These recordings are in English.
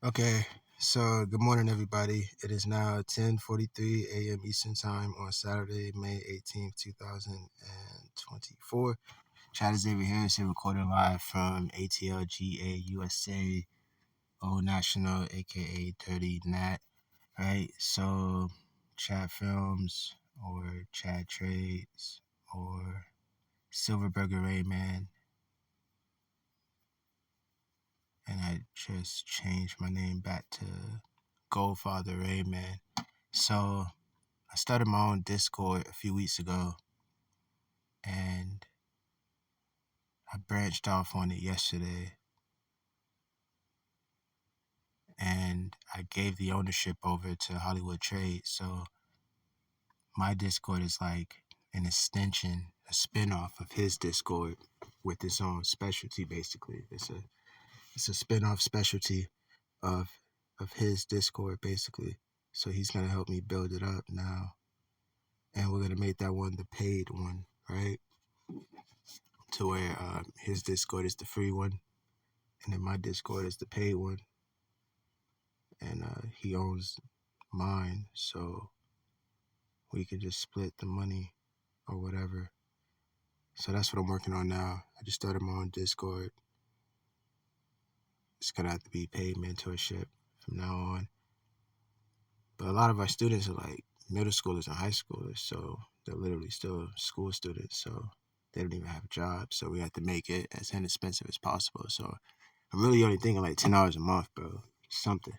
Okay, so good morning, everybody. It is now 10:43 a.m. Eastern Time on Saturday, May 18th, 2024. Chad Xavier Harris here, recording live from ATLGA USA Old National, aka Dirty Nat. Right, so Chad Films or Chad Trades or Silverburger Rainman, and I just changed my name back to Goldfather Rainman. So I started my own Discord a few weeks ago, and I branched off on it yesterday, and I gave the ownership over to Hollywood Trade. So my Discord is like an extension, a spinoff of his Discord with its own specialty. Basically, it's a spinoff specialty of his Discord, basically. So he's gonna help me build it up now, and we're gonna make that one the paid one, right? To where his Discord is the free one, and then my Discord is the paid one, and he owns mine, so we could just split the money or whatever. So that's what I'm working on now. I just started my own Discord. It's gonna have to be paid mentorship from now on. But a lot of our students are like middle schoolers and high schoolers, so they're literally still school students, so they don't even have jobs. So we have to make it as inexpensive as possible. So I'm really only thinking like $10 a month, bro. Something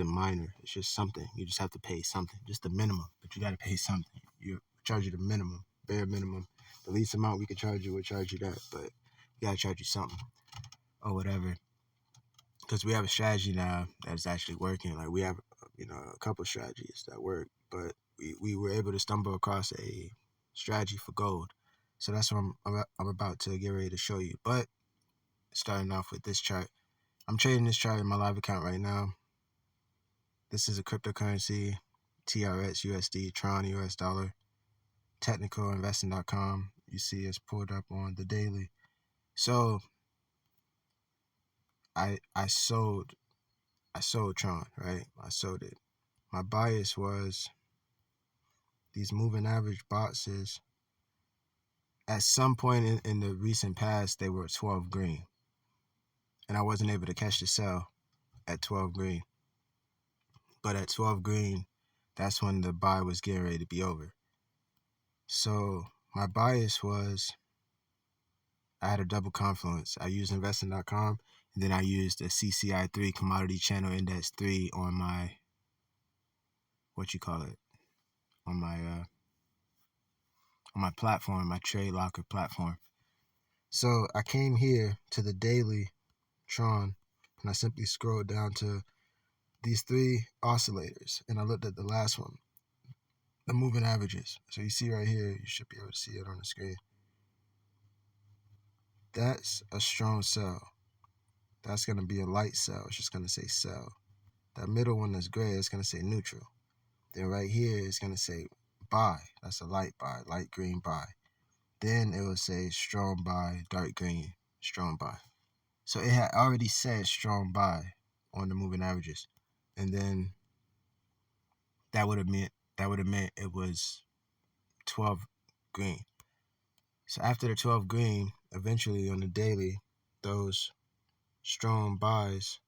minor. It's just something. You just have to pay something, just the minimum. But you got to pay something. You charge you the minimum, bare minimum. The least amount we could charge you, we'll charge you that. But we got to charge you something or whatever. Because we have a strategy now that's actually working. Like we have, a couple strategies that work, but we were able to stumble across a strategy for gold. So that's what I'm about to get ready to show you. But starting off with this chart. I'm trading this chart in my live account right now. This is a cryptocurrency, TRX USD, Tron US dollar, technicalinvesting.com. You see it's pulled up on the daily. So I sold Tron, right? I sold it. My bias was these moving average boxes. At some point in the recent past, they were 12 green. And I wasn't able to catch the sell at 12 green. But at 12 green, that's when the buy was getting ready to be over. So my bias was I had a double confluence. I used investing.com, and then I used a CCI3 Commodity Channel Index 3 on my on my platform, my trade locker platform. So I came here to the daily Tron, and I simply scrolled down to these three oscillators, and I looked at the last one, the moving averages. So you see right here, you should be able to see it on the screen. That's a strong sell. That's going to be a light sell. It's just going to say sell. That middle one that's gray is going to say neutral. Then right here it's going to say buy. That's a light buy, light green buy. Then it will say strong buy, dark green, strong buy. So it had already said strong buy on the moving averages. And then that would have meant it was 12 green. So after the 12 green, eventually on the daily, those strong buys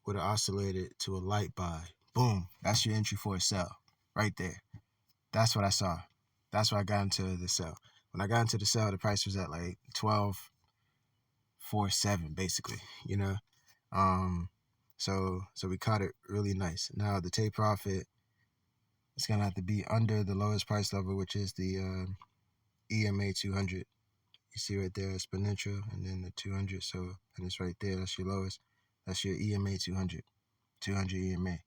would have oscillated to a light buy. Boom. That's your entry for a sell right there. That's what I saw. That's why I got into the sell. When I got into the sell, the price was at like 12.47 basically, So we caught it really nice. Now the take profit is gonna have to be under the lowest price level, which is the EMA 200. You see right there, exponential, and then the 200. So, and it's right there. That's your lowest. That's your EMA 200. 200 EMA.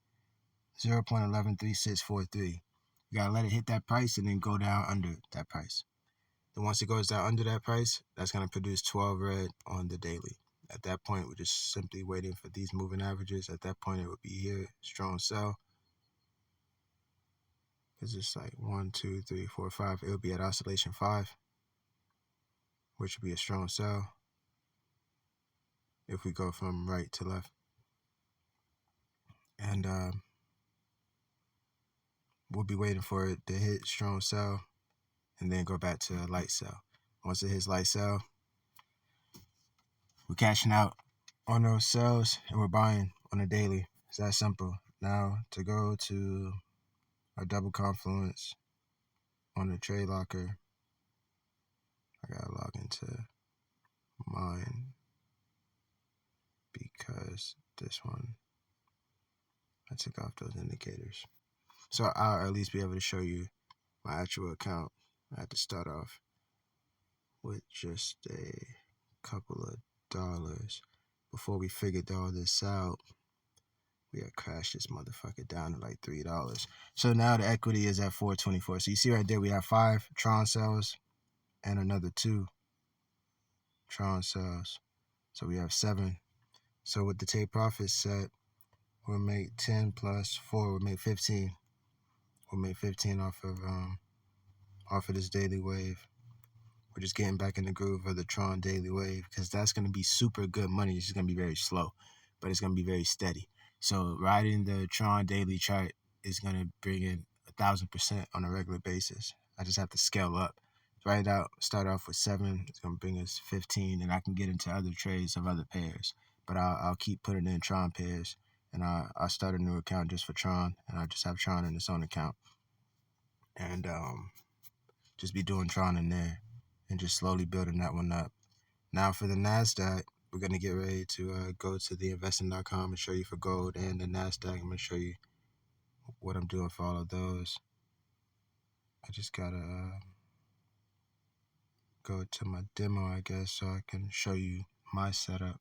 0.113643. You gotta let it hit that price and then go down under that price. Then once it goes down under that price, that's gonna produce 12 red on the daily. At that point, we're just simply waiting for these moving averages. At that point, it would be here, strong sell. Because it's like 1, 2, 3, 4, 5. It would be at oscillation 5, which would be a strong sell if we go from right to left. And we'll be waiting for it to hit strong sell and then go back to a light sell. Once it hits light sell, we're cashing out on those sells and we're buying on a daily. It's that simple. Now to go to our double confluence on the trade locker, I gotta log into mine because this one I took off those indicators. So I'll at least be able to show you my actual account. I had to start off with just a couple of dollars. Before we figured all this out, we had crashed this motherfucker down to like $3. So now the equity is at 424. So you see right there, we have 5 Tron cells and another 2 Tron cells. So we have 7. So with the take profit set, we'll make 10 plus 4, we'll make 15. We'll make 15 off of this daily wave. We're just getting back in the groove of the Tron daily wave because that's going to be super good money. It's just going to be very slow, but it's going to be very steady. So riding the Tron daily chart is going to bring in 1,000% on a regular basis. I just have to scale up. Start off with 7. It's going to bring us 15, and I can get into other trades of other pairs. But I'll keep putting in Tron pairs, and I'll start a new account just for Tron, and I'll just have Tron in its own account. And just be doing Tron in there and just slowly building that one up. Now for the NASDAQ, we're going to get ready to go to the investing.com and show you for gold and the NASDAQ. I'm going to show you what I'm doing for all of those. I just got to go to my demo, I guess, so I can show you my setup.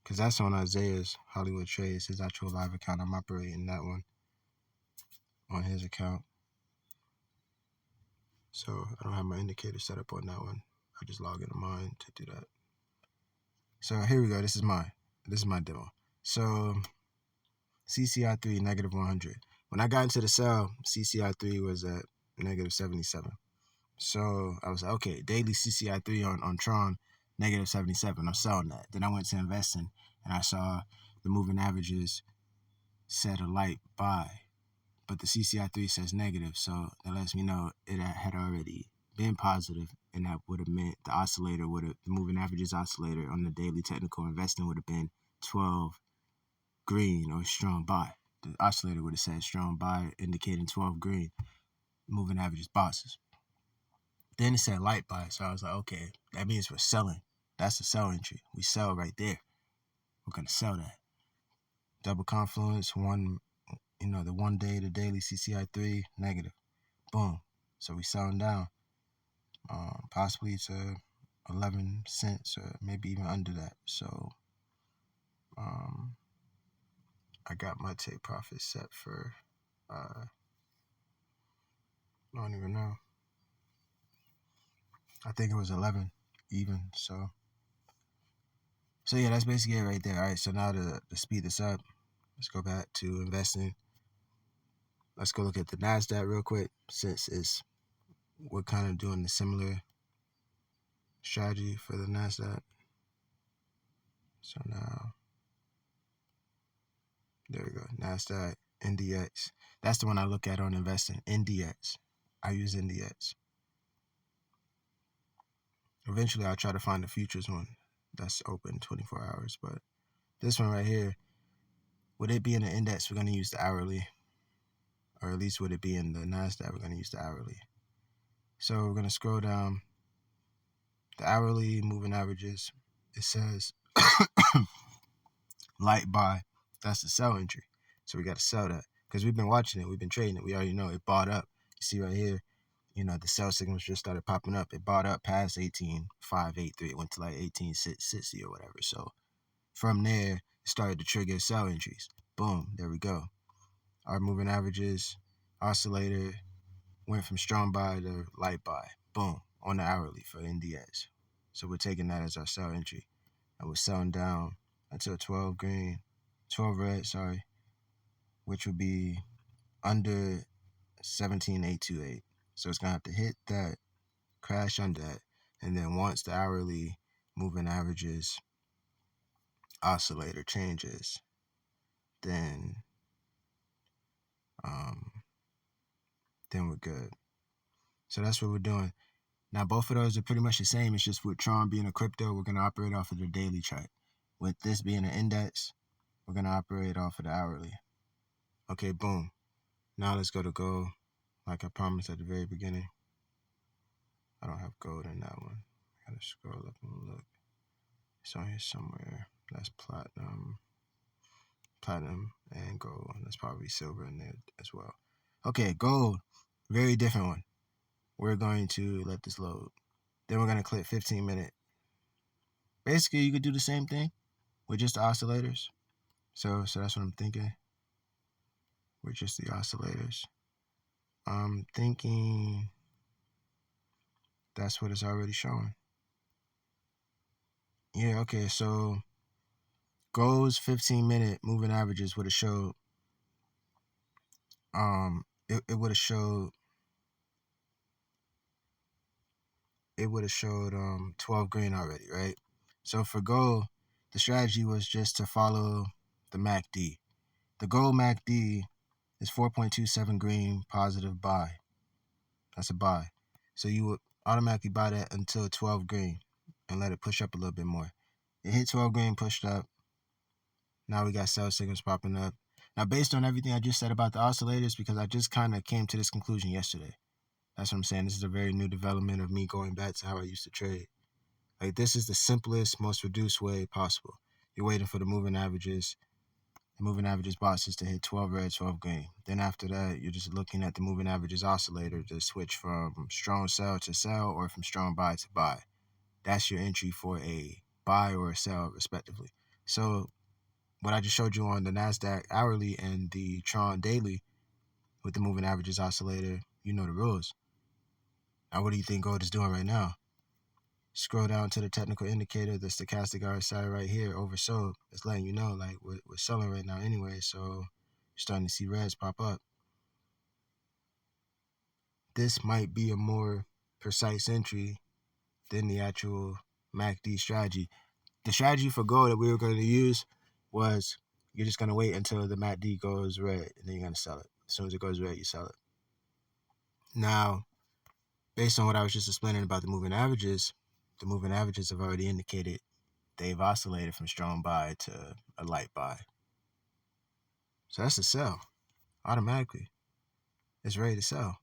Because that's on Isaiah's Hollywood Trades, his actual live account. I'm operating that one on his account. So I don't have my indicator set up on that one. I just log into mine to do that. So here we go. This is my demo. So CCI3 negative 100. When I got into the sell, CCI3 was at negative 77. So I was like, okay, daily CCI3 on Tron, negative 77. I'm selling that. Then I went to investing and I saw the moving averages set a light buy, but the CCI3 says negative. So that lets me know it had already been positive, and that would have meant the moving averages oscillator on the daily technical investing would have been 12 green or strong buy. The oscillator would have said strong buy, indicating 12 green. Moving averages bosses. Then it said light buy, so I was like, okay, that means we're selling. That's a sell entry. We sell right there. We're gonna sell that. Double confluence, the 1 day, the daily CCI3 negative. Boom. So we selling down, possibly to 11 cents or maybe even under that. So I got my take profit set for I don't even know. I think it was 11 even. So yeah, that's basically it right there. All right, so now to speed this up, let's go back to investing. Let's go look at the NASDAQ real quick, since we're kind of doing the similar strategy for the NASDAQ. So now, there we go, NASDAQ, NDX. That's the one I look at on investing, NDX. I use NDX. Eventually, I'll try to find the futures one that's open 24 hours. But this one right here, would it be in the index, we're going to use the hourly. Or at least would it be in the NASDAQ, we're going to use the hourly. So we're going to scroll down. The hourly moving averages, it says light buy. That's the sell entry. So we got to sell that because we've been watching it. We've been trading it. We already know it bought up. You see right here, the sell signals just started popping up. It bought up past 18,583. It went to like 18,660 or whatever. So from there, it started to trigger sell entries. Boom, there we go. Our moving averages, oscillator, went from strong buy to light buy. Boom, on the hourly for NDS. So we're taking that as our sell entry. And we're selling down until 12 red, which would be under 17,828. So it's going to have to hit that, crash under that, and then once the hourly moving averages oscillator changes, then then we're good. So that's what we're doing. Now, both of those are pretty much the same. It's just with Tron being a crypto, we're going to operate off of the daily chart. With this being an index, we're going to operate off of the hourly. Okay, boom. Now let's go to gold, like I promised at the very beginning. I don't have gold in that one. I got to scroll up and look. It's on here somewhere. That's platinum and gold. There's probably silver in there as well. Okay, gold. Very different one. We're going to let this load. Then we're going to click 15-minute. Basically, you could do the same thing with just the oscillators. So that's what I'm thinking. With just the oscillators. I'm thinking that's what it's already showing. Yeah, okay, so gold's 15-minute moving averages would have showed it would have showed 12 green already, right? So for gold, the strategy was just to follow the MACD. The gold MACD is 4.27 green, positive buy. That's a buy. So you would automatically buy that until 12 green and let it push up a little bit more. It hit 12 green, pushed up. Now we got sell signals popping up. Now, based on everything I just said about the oscillators, because I just kind of came to this conclusion yesterday. That's what I'm saying. This is a very new development of me going back to how I used to trade. Like, this is the simplest, most reduced way possible. You're waiting for the moving averages boxes to hit 12 red, 12 green. Then after that, you're just looking at the moving averages oscillator to switch from strong sell to sell or from strong buy to buy. That's your entry for a buy or a sell, respectively. So what I just showed you on the NASDAQ hourly and the Tron daily with the moving averages oscillator, you know the rules. Now, what do you think gold is doing right now? Scroll down to the technical indicator, the stochastic RSI right here, oversold. It's letting you know, like, we're selling right now anyway, so you're starting to see reds pop up. This might be a more precise entry than the actual MACD strategy. The strategy for gold that we were going to use was you're just going to wait until the MACD goes red, and then you're going to sell it. As soon as it goes red, you sell it. Now, based on what I was just explaining about the moving averages have already indicated they've oscillated from strong buy to a light buy. So that's a sell. Automatically. It's ready to sell.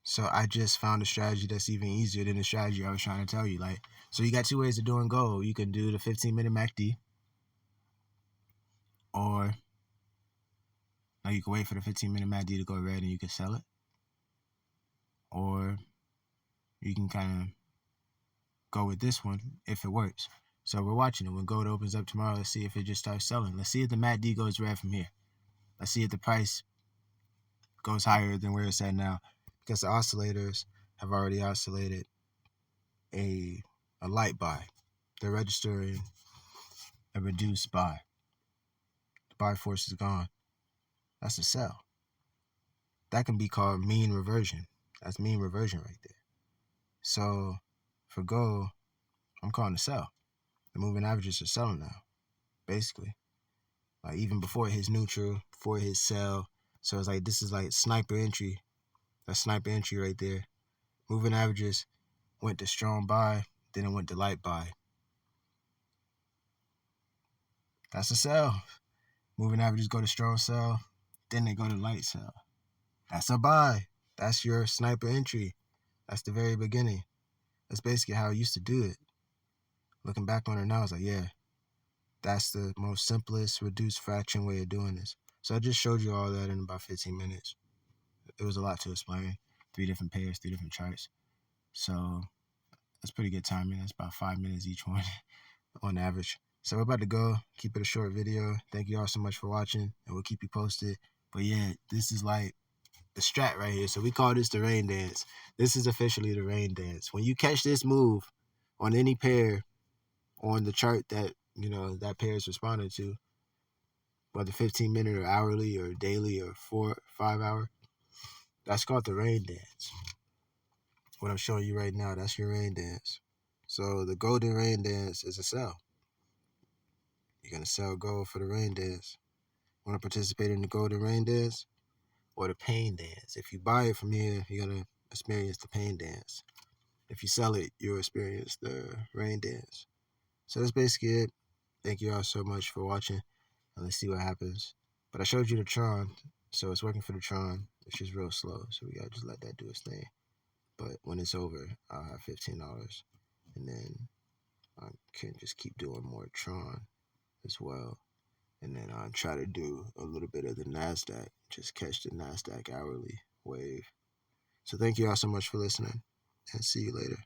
So I just found a strategy that's even easier than the strategy I was trying to tell you. Like, so you got two ways of doing gold. You can do the 15-minute MACD, or now you can wait for the 15-minute MACD to go red and you can sell it. Or you can kind of go with this one if it works. So we're watching it. When gold opens up tomorrow, let's see if it just starts selling. Let's see if the MACD goes red from here. Let's see if the price goes higher than where it's at now, because the oscillators have already oscillated a light buy. They're registering a reduced buy. The buy force is gone. That's a sell. That can be called mean reversion. That's mean reversion right there. So for gold, I'm calling a sell. The moving averages are selling now, basically. Like, even before it hits neutral, before it hits sell. So it's like, this is like sniper entry. That's sniper entry right there. Moving averages went to strong buy, then it went to light buy. That's a sell. Moving averages go to strong sell, then they go to light sell. That's a buy. That's your sniper entry. That's the very beginning. That's basically how I used to do it. Looking back on it now, I was like, yeah, that's the most simplest reduced fraction way of doing this. So I just showed you all that in about 15 minutes. It was a lot to explain. 3 different pairs, 3 different charts. So that's pretty good timing. That's about 5 minutes each one on average. So we're about to go. Keep it a short video. Thank you all so much for watching, and we'll keep you posted. But yeah, this is like the strat right here. So we call this the rain dance. This is officially the rain dance. When you catch this move on any pair on the chart that, you know, that pair is responding to, whether 15-minute or hourly or daily or 4, 5 hour, that's called the rain dance. What I'm showing you right now, that's your rain dance. So the golden rain dance is a sell. You're going to sell gold for the rain dance. want to participate in the Golden Rain Dance or the Pain Dance. If you buy it from here, you're going to experience the Pain Dance. If you sell it, you'll experience the Rain Dance. So that's basically it. Thank you all so much for watching, and let's see what happens. But I showed you the Tron, so it's working for the Tron. It's just real slow, so we gotta just let that do its thing. But when it's over, I'll have $15, and then I can just keep doing more Tron as well. And then I'll try to do a little bit of the NASDAQ, just catch the NASDAQ hourly wave. So thank you all so much for listening, and see you later.